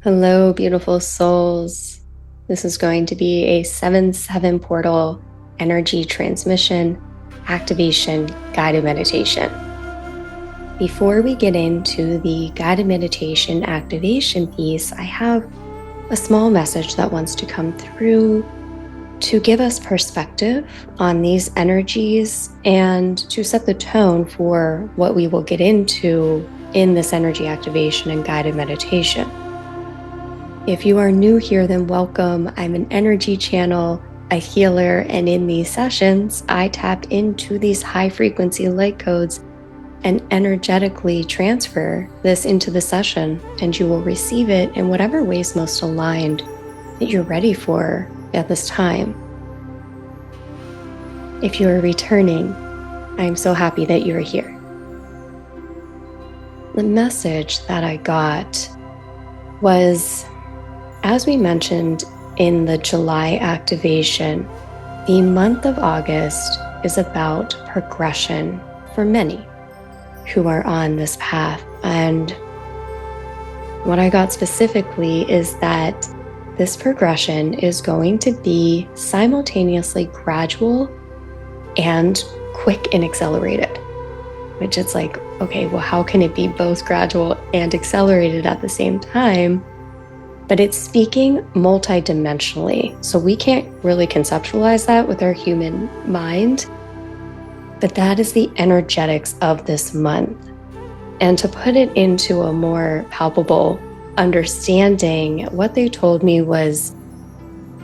Hello, beautiful souls. This is going to be a 7/7 portal energy transmission activation guided meditation. Before we get into the guided meditation activation piece, I have a small message that wants to come through to give us perspective on these energies and to set the tone for what we will get into in this energy activation and guided meditation. If you are new here, then welcome. I'm an energy channel, a healer, and in these sessions, I tap into these high frequency light codes and energetically transfer this into the session, and you will receive it in whatever way is most aligned that you're ready for at this time. If you are returning, I'm so happy that you're here. The message that I got was, as we mentioned in the July activation, the month of August is about progression for many who are on this path. And what I got specifically is that this progression is going to be simultaneously gradual and quick and accelerated, which it's like, okay, well, how can it be both gradual and accelerated at the same time? But it's speaking multidimensionally. So we can't really conceptualize that with our human mind, but that is the energetics of this month. And to put it into a more palpable understanding, what they told me was,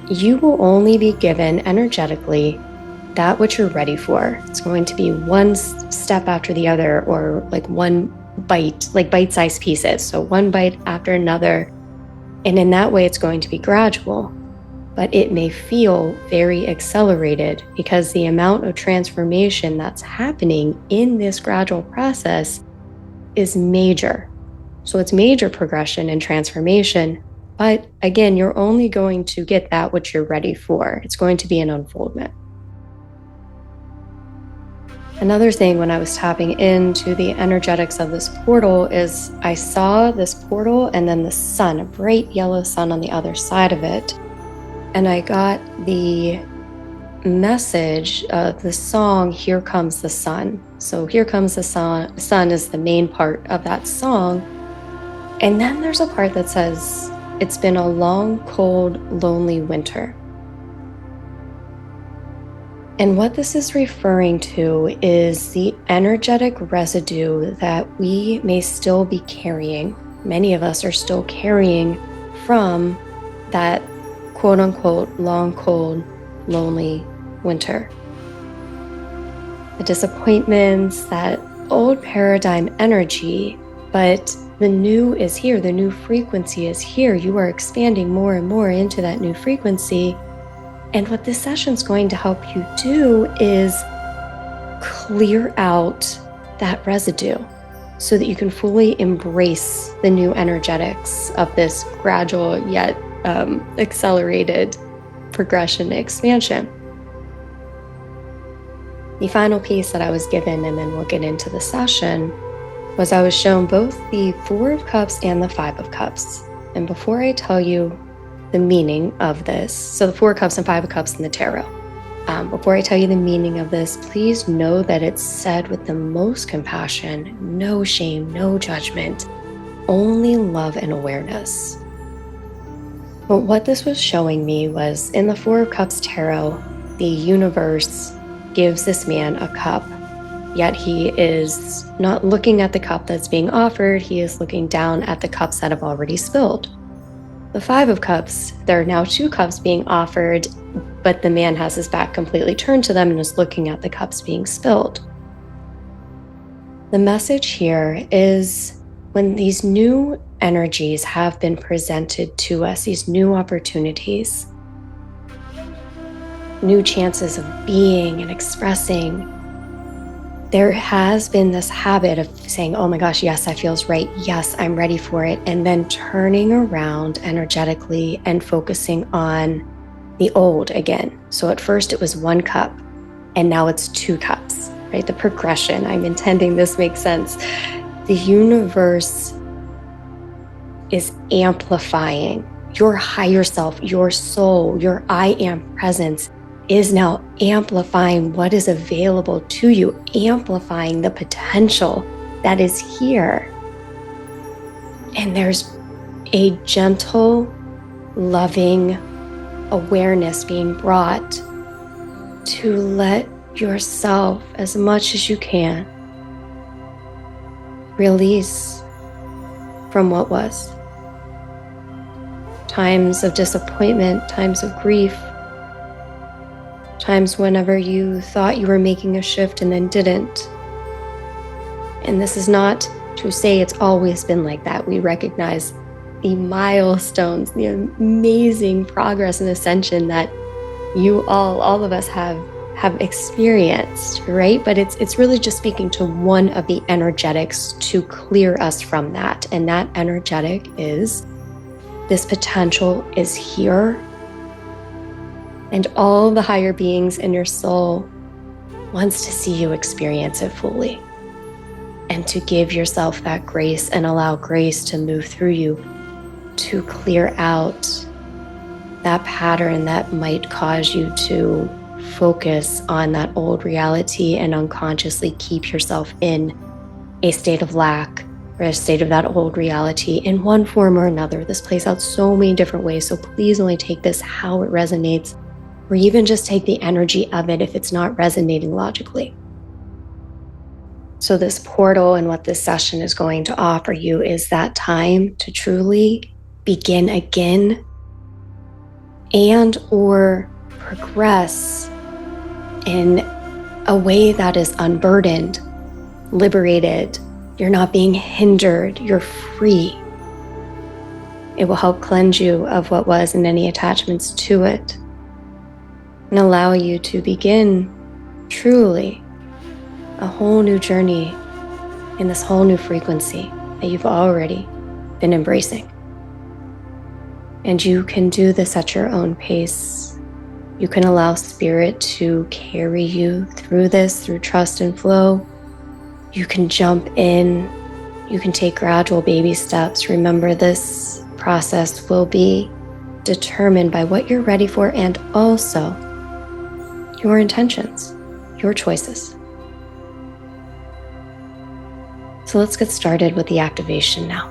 you will only be given energetically that which you're ready for. It's going to be one step after the other, or like one bite, like bite-sized pieces. So one bite after another. And in that way, it's going to be gradual, but it may feel very accelerated because the amount of transformation that's happening in this gradual process is major. So it's major progression and transformation. But again, you're only going to get that which you're ready for. It's going to be an unfoldment. Another thing when I was tapping into the energetics of this portal is I saw this portal and then the sun, a bright yellow sun on the other side of it. And I got the message of the song, Here Comes the Sun. So Here Comes the Sun is the main part of that song. And then there's a part that says, it's been a long, cold, lonely winter. And what this is referring to is the energetic residue that we may still be carrying. Many of us are still carrying from that quote unquote long, cold, lonely winter. The disappointments, that old paradigm energy, but the new is here. The new frequency is here. You are expanding more and more into that new frequency. And what this session is going to help you do is clear out that residue so that you can fully embrace the new energetics of this gradual yet accelerated progression and expansion. The final piece that I was given, and then we'll get into the session, was I was shown both the Four of Cups and the Five of Cups. And before I tell you the meaning of this, so the Four of Cups and Five of Cups in the tarot, before I tell you the meaning of this, please know that it's said with the most compassion, no shame, no judgment, only love and awareness. But what this was showing me was, in the Four of Cups tarot, the universe gives this man a cup, yet he is not looking at the cup that's being offered, he is looking down at the cups that have already spilled. The Five of Cups, there are now two cups being offered, but the man has his back completely turned to them and is looking at the cups being spilled. The message here is, when these new energies have been presented to us, these new opportunities, new chances of being and expressing, there has been this habit of saying, oh my gosh, yes, that feels right. Yes, I'm ready for it. And then turning around energetically and focusing on the old again. So at first it was one cup and now it's two cups, right? The progression, I'm intending this makes sense. The universe is amplifying. Your higher self, your soul, your I am presence is now amplifying what is available to you, amplifying the potential that is here. And there's a gentle, loving awareness being brought to let yourself, as much as you can, release from what was. Times of disappointment, times of grief, times whenever you thought you were making a shift and then didn't. And this is not to say it's always been like that. We recognize the milestones, the amazing progress and ascension that you all of us have experienced, right? But it's really just speaking to one of the energetics to clear us from that. And that energetic is this potential is here. And all the higher beings in your soul wants to see you experience it fully. And to give yourself that grace and allow grace to move through you to clear out that pattern that might cause you to focus on that old reality and unconsciously keep yourself in a state of lack or a state of that old reality in one form or another. This plays out so many different ways, so please only take this how it resonates, or even just take the energy of it if it's not resonating logically. So this portal and what this session is going to offer you is that time to truly begin again and or progress in a way that is unburdened, liberated. You're not being hindered, you're free. It will help cleanse you of what was and any attachments to it, and allow you to begin truly a whole new journey in this whole new frequency that you've already been embracing. And you can do this at your own pace. You can allow spirit to carry you through this, through trust and flow. You can jump in. You can take gradual baby steps. Remember, this process will be determined by what you're ready for and also your intentions, your choices. So let's get started with the activation now.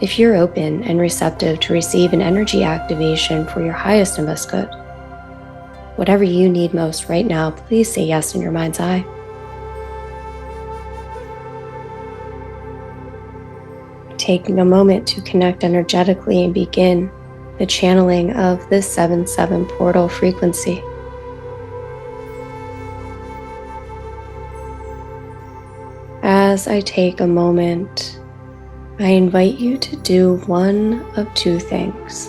If you're open and receptive to receive an energy activation for your highest and best good, whatever you need most right now, please say yes in your mind's eye. Taking a moment to connect energetically and begin the channeling of this 7/7 portal frequency. As I take a moment, I invite you to do one of two things.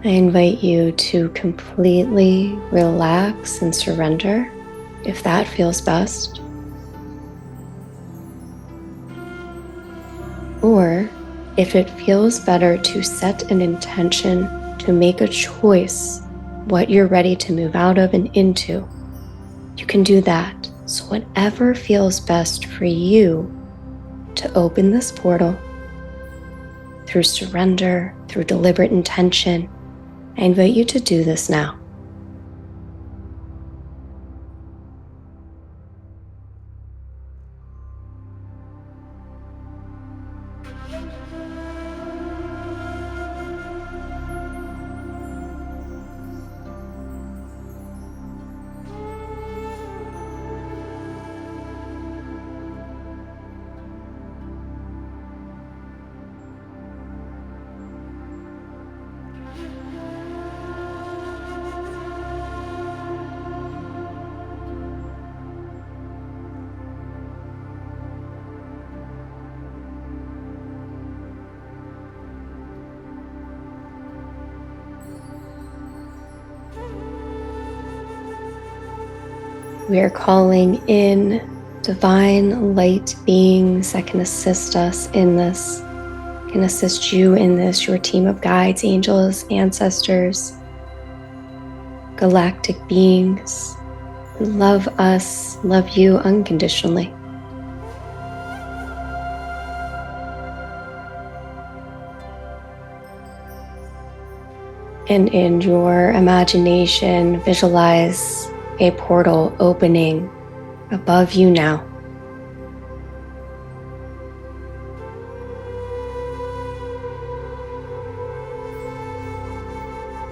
I invite you to completely relax and surrender, if that feels best. Or, if it feels better, to set an intention to make a choice what you're ready to move out of and into. You can do that. So whatever feels best for you to open this portal through surrender, through deliberate intention, I invite you to do this now. We are calling in divine light beings that can assist us in this, can assist you in this, your team of guides, angels, ancestors, galactic beings who love us, love you unconditionally. And in your imagination, visualize a portal opening above you now.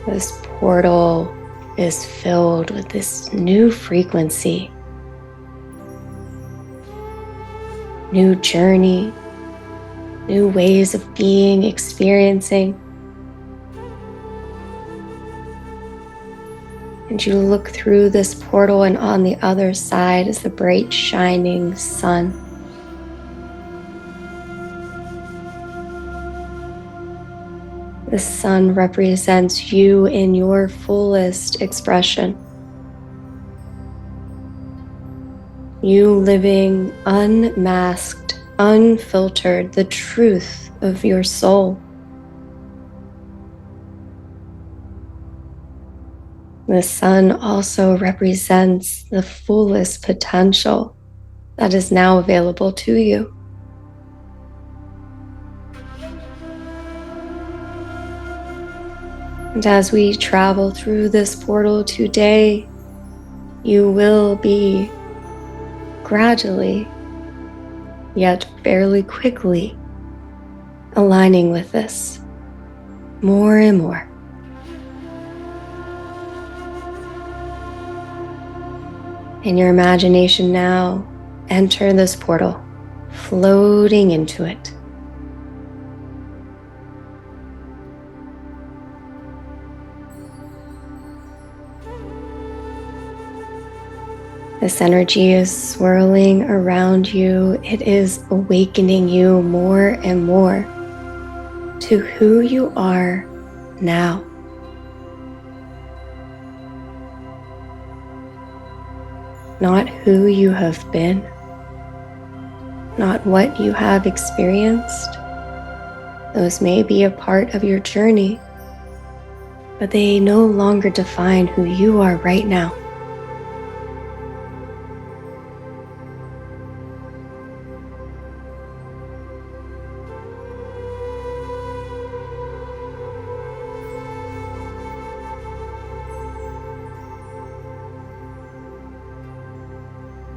This portal is filled with this new frequency, new journey, new ways of being, experiencing. And you look through this portal, and on the other side is the bright, shining sun. The sun represents you in your fullest expression. You living unmasked, unfiltered, the truth of your soul. The sun also represents the fullest potential that is now available to you. And as we travel through this portal today, you will be gradually, yet fairly quickly, aligning with this more and more. In your imagination now, enter this portal, floating into it. This energy is swirling around you. It is awakening you more and more to who you are now. Not who you have been, not what you have experienced. Those may be a part of your journey, but they no longer define who you are right now.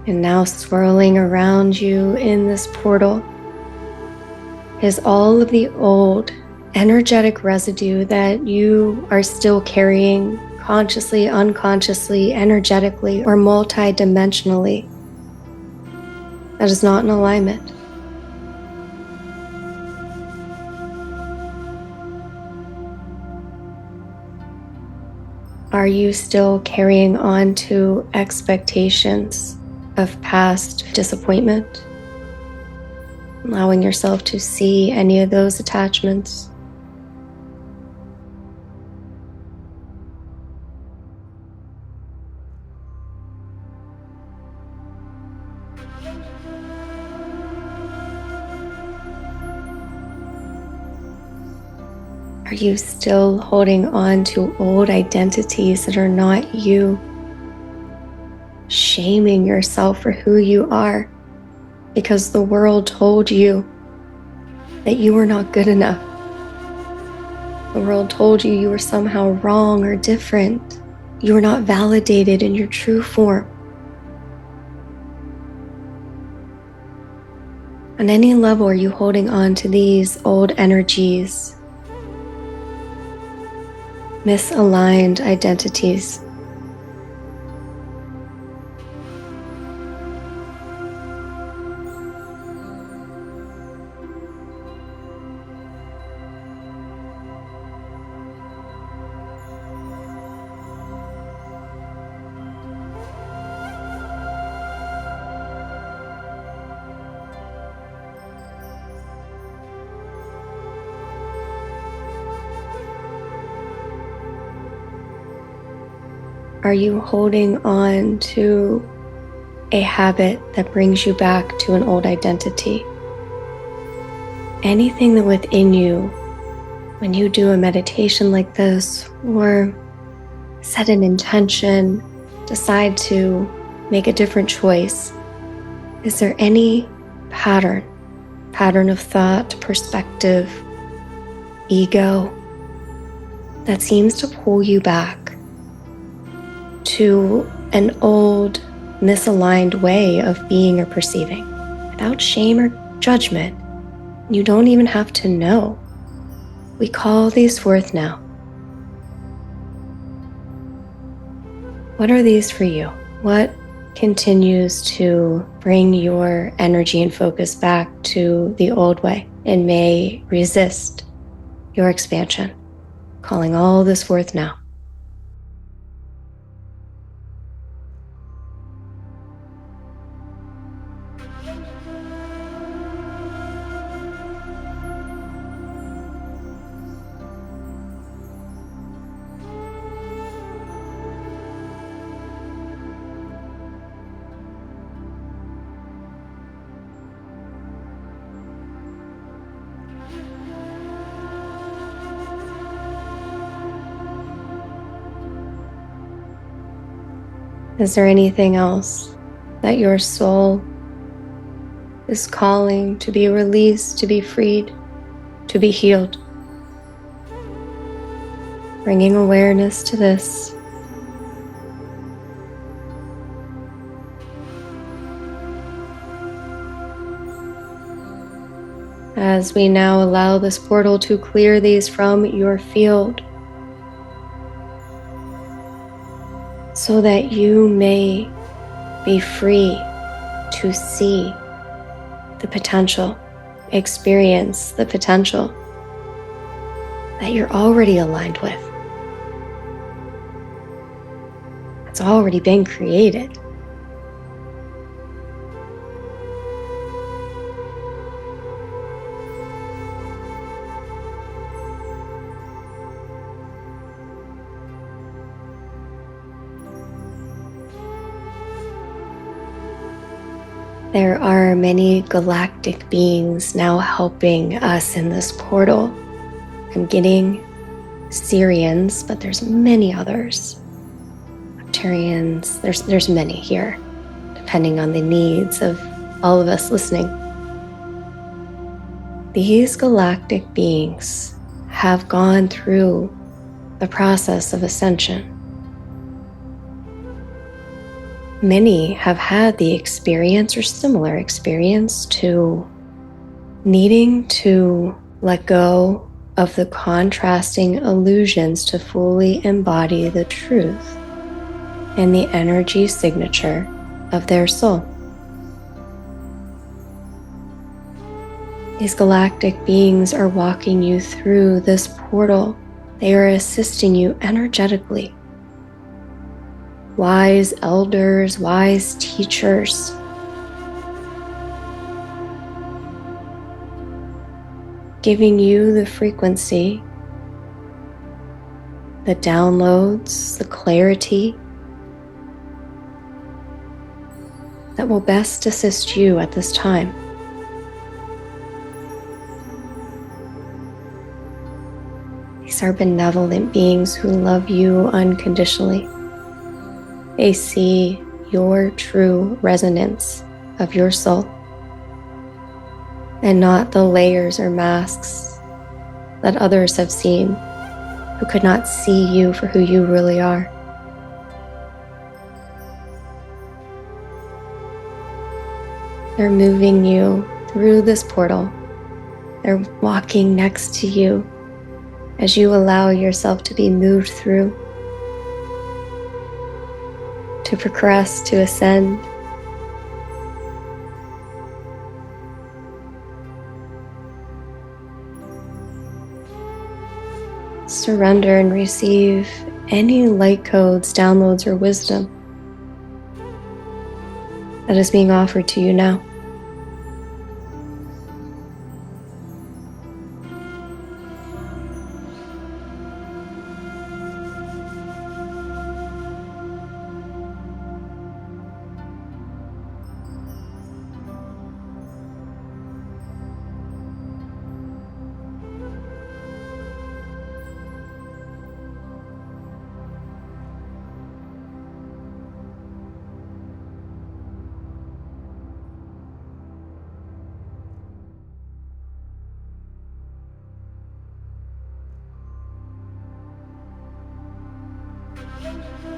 And now swirling around you in this portal is all of the old energetic residue that you are still carrying consciously, unconsciously, energetically, or multidimensionally that is not in alignment. Are you still carrying on to expectations of past disappointment? Allowing yourself to see any of those attachments. Are you still holding on to old identities that are not you? Shaming yourself for who you are because the world told you that you were not good enough. The world told you you were somehow wrong or different. You were not validated in your true form. On any level, are you holding on to these old energies, misaligned identities? Are you holding on to a habit that brings you back to an old identity? Anything that within you, when you do a meditation like this, or set an intention, decide to make a different choice, is there any pattern of thought, perspective, ego that seems to pull you back to an old, misaligned way of being or perceiving. Without shame or judgment, you don't even have to know. We call these forth now. What are these for you? What continues to bring your energy and focus back to the old way and may resist your expansion? Calling all this forth now. Is there anything else that your soul is calling to be released, to be freed, to be healed? Bringing awareness to this. As we now allow this portal to clear these from your field, so that you may be free to see the potential, experience the potential that you're already aligned with. It's already been created. There are many galactic beings now helping us in this portal. I'm getting Syrians, but there's many others. Octarians, there's many here, depending on the needs of all of us listening. These galactic beings have gone through the process of ascension. Many have had the experience or similar experience to needing to let go of the contrasting illusions to fully embody the truth and the energy signature of their soul. These galactic beings are walking you through this portal. They are assisting you energetically. Wise elders, wise teachers, giving you the frequency, the downloads, the clarity that will best assist you at this time. These are benevolent beings who love you unconditionally. They see your true resonance of your soul and not the layers or masks that others have seen who could not see you for who you really are. They're moving you through this portal. They're walking next to you as you allow yourself to be moved through, to progress, to ascend. Surrender and receive any light codes, downloads, or wisdom that is being offered to you now.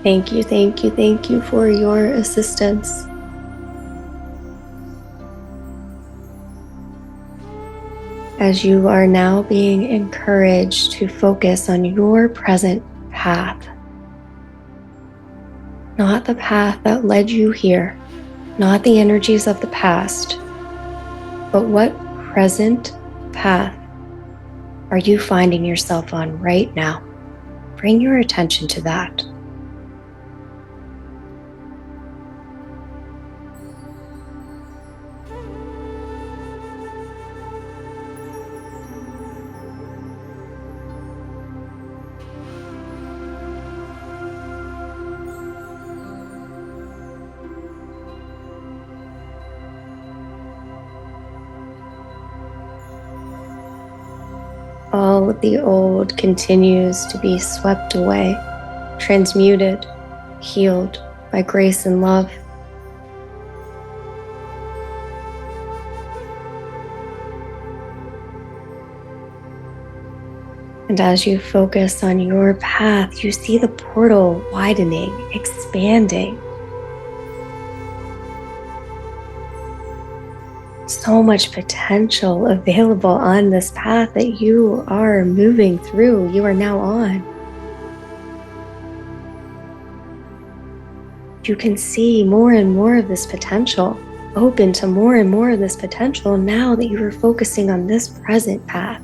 Thank you, thank you, thank you for your assistance. As you are now being encouraged to focus on your present path, not the path that led you here, not the energies of the past, but what present path are you finding yourself on right now? Bring your attention to that. All of the old continues to be swept away, transmuted, healed by grace and love. And as you focus on your path, you see the portal widening, expanding. So much potential available on this path that you are moving through, you are now on. You can see more and more of this potential, open to more and more of this potential now that you are focusing on this present path.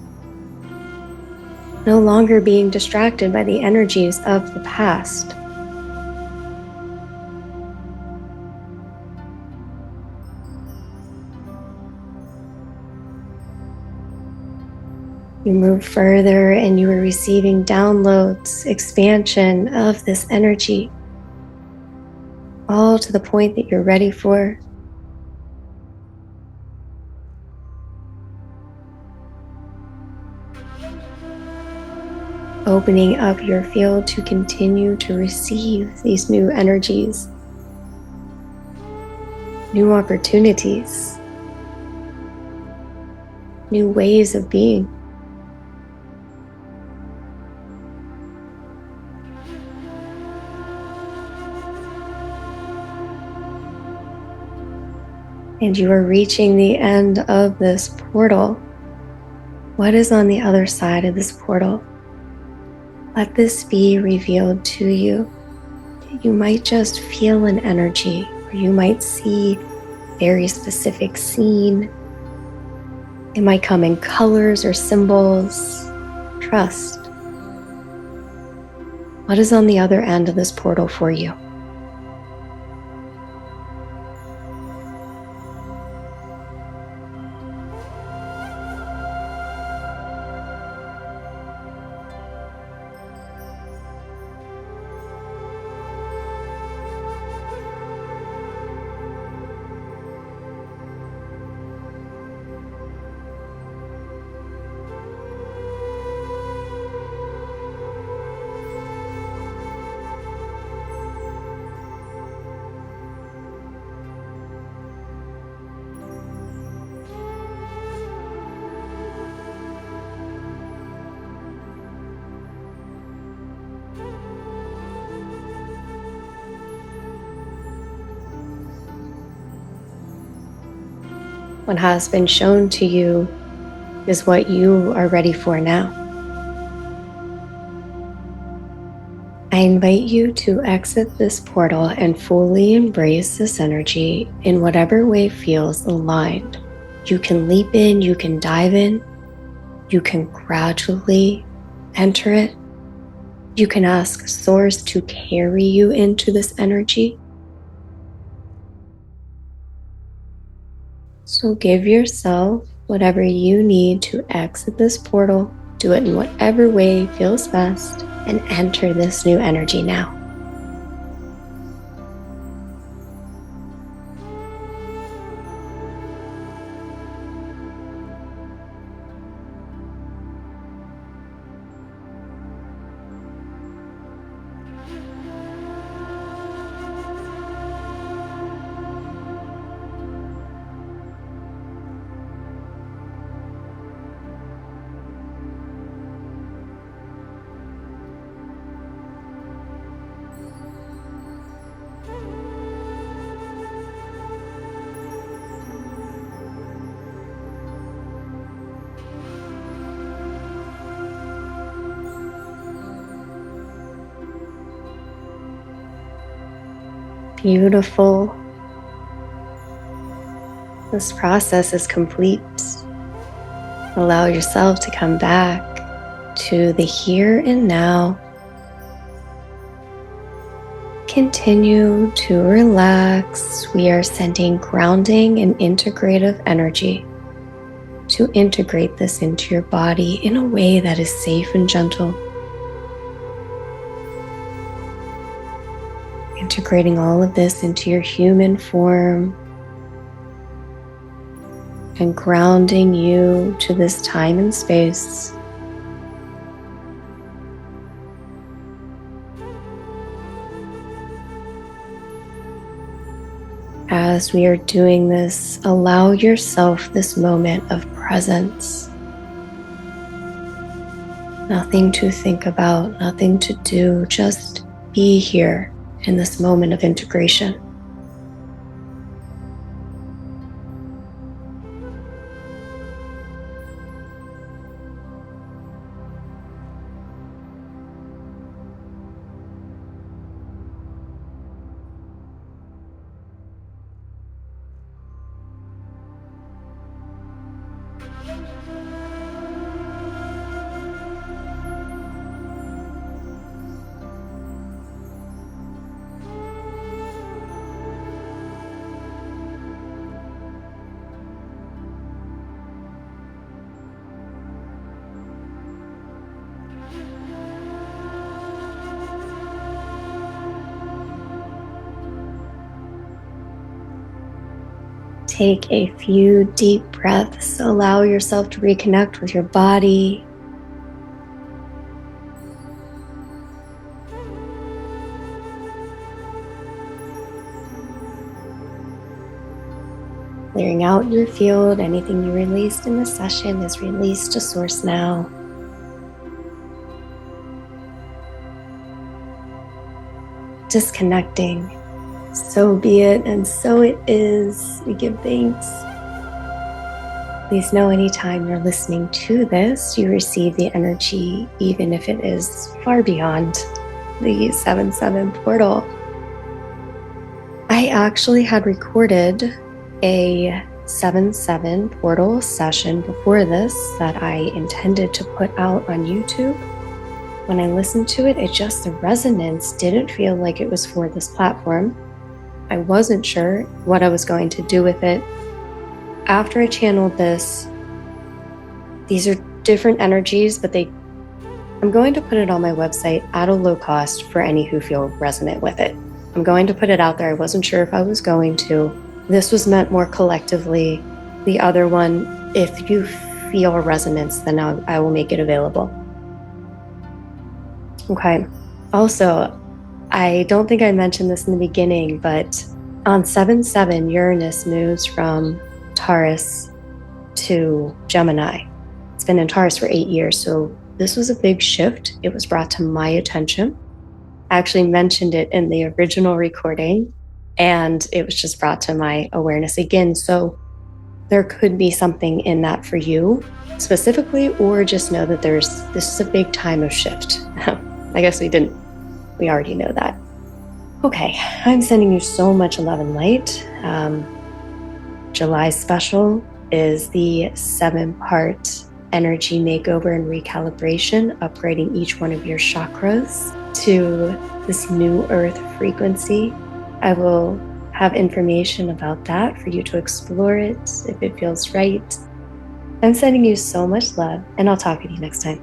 No longer being distracted by the energies of the past. You move further and you are receiving downloads, expansion of this energy, all to the point that you're ready for. Opening up your field to continue to receive these new energies, new opportunities, new ways of being. And you are reaching the end of this portal. What is on the other side of this portal? Let this be revealed to you. You might just feel an energy, or you might see a very specific scene. It might come in colors or symbols. Trust. What is on the other end of this portal for you? What has been shown to you is what you are ready for now. I invite you to exit this portal and fully embrace this energy in whatever way feels aligned. You can leap in, you can dive in, you can gradually enter it. You can ask Source to carry you into this energy. So give yourself whatever you need to exit this portal. Do it in whatever way feels best and enter this new energy now. Beautiful. This process is complete. Allow yourself to come back to the here and now. Continue to relax. We are sending grounding and integrative energy to integrate this into your body in a way that is safe and gentle. Integrating all of this into your human form and grounding you to this time and space. As we are doing this, allow yourself this moment of presence. Nothing to think about, nothing to do, just be here in this moment of integration. Take a few deep breaths. Allow yourself to reconnect with your body. Clearing out your field. Anything you released in the session is released to source now. Disconnecting. So be it, and so it is. We give thanks. Please know anytime you're listening to this, you receive the energy, even if it is far beyond the 7/7 portal. I actually had recorded a 7/7 portal session before this that I intended to put out on YouTube. When I listened to it, the resonance didn't feel like it was for this platform. I wasn't sure what I was going to do with it. After I channeled this, these are different energies, but I'm going to put it on my website at a low cost for any who feel resonant with it. I'm going to put it out there. I wasn't sure if I was going to. This was meant more collectively. The other one, if you feel a resonance, then I will make it available. Okay. Also, I don't think I mentioned this in the beginning, but on 7/7, Uranus moves from Taurus to Gemini. It's been in Taurus for 8 years, so this was a big shift. It was brought to my attention. I actually mentioned it in the original recording, and it was just brought to my awareness again. So there could be something in that for you specifically, or just know that this is a big time of shift. I guess we already know that. Okay, I'm sending you so much love and light. July's special is the 7-part energy makeover and recalibration, upgrading each one of your chakras to this new earth frequency. I will have information about that for you to explore it if it feels right. I'm sending you so much love, and I'll talk with you next time.